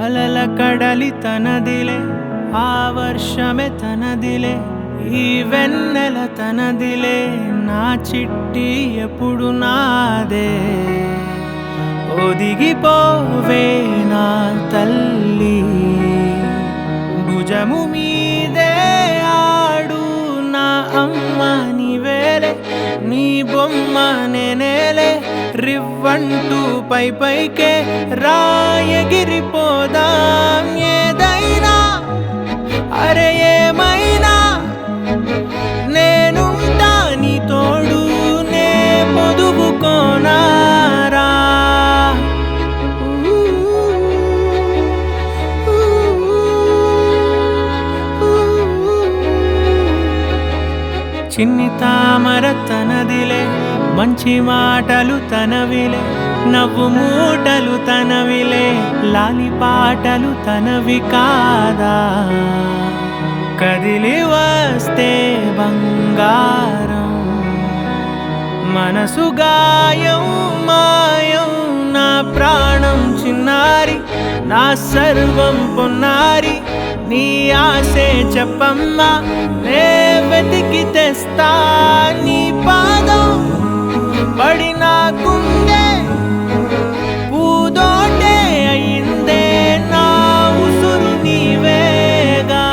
అలల కడలి తనదిలే ఆ వర్షమే తనదిలే ఈ వెన్నెల తనదిలే నా చిట్టి ఎప్పుడు నాదే ఒదిగిపోవే నా తల్లి భుజము మీదే ఆడు నా అమ్మ నీవేలే నీ బొమ్మ నేనేలే రివ్వంటూ పైకే రాయగిరిపోదాం ఏదైనా అరే ఏమైనా నేనుంటా నీ తోడు నే పొదుపుకోనారా చిన్ని తామర తనదిలే మంచి మాటలు తనవిలే నవ్వు మూటలు తనవిలే లాలి పాటలు తనవి కాదా కదిలి వస్తే బంగారం మనసు గాయం మాయం నా ప్రాణం చిన్నారి నా సర్వం పొన్నారి నీ ఆశే చెప్పమ్మా నే వెతికి తెస్తా నీ పాదం పడి నా గుండె పూదోటే అయిందే నా ఉసురు నీవేగా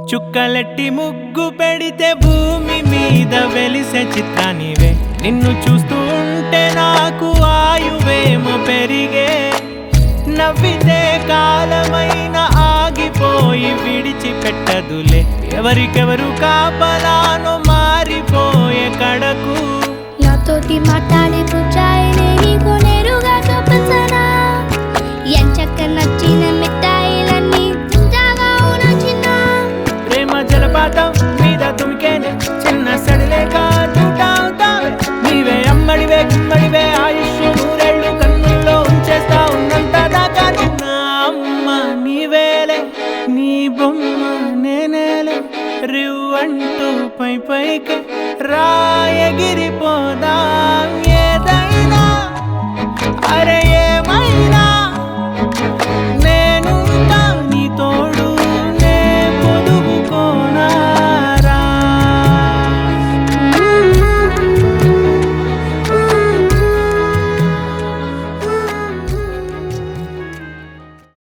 చుక్కలెట్టి ముగ్గు పెడితే భూమి మీద వెలిసే చిత్రానివే నిన్ను చూస్తూ ఉంటే నాకు ఆయువేమో పెరిగే నవ్వితే కాలమైన ఆగిపోయి విడిచిపెట్టదులే ఎవరికెవరు కాపలానో మారిపోయే కడకు నాతోటి మాట్లాడే పుచ్చాయినే నీకు నేరుగా చూపించనా ఎంచక్క నచ్చిన మిఠాయిలన్నీ తింటాగా ఉన్న చిన్న ప్రేమ జలపాతం మీద తుమికేనే చిన్న సడిలేక చూటావుతావే నీవే అమ్మడివే గుమ్మడివే ఆయుష్ నూరేళ్ళు కన్నుల్లో ఉంచేస్తా ఉన్నంత దాకా నా అమ్మ నీవేలే నీ బొమ్మ నేనేలే రివ్వంటూ పైకే రాయగిరిపోదాం ఏదైనా అరే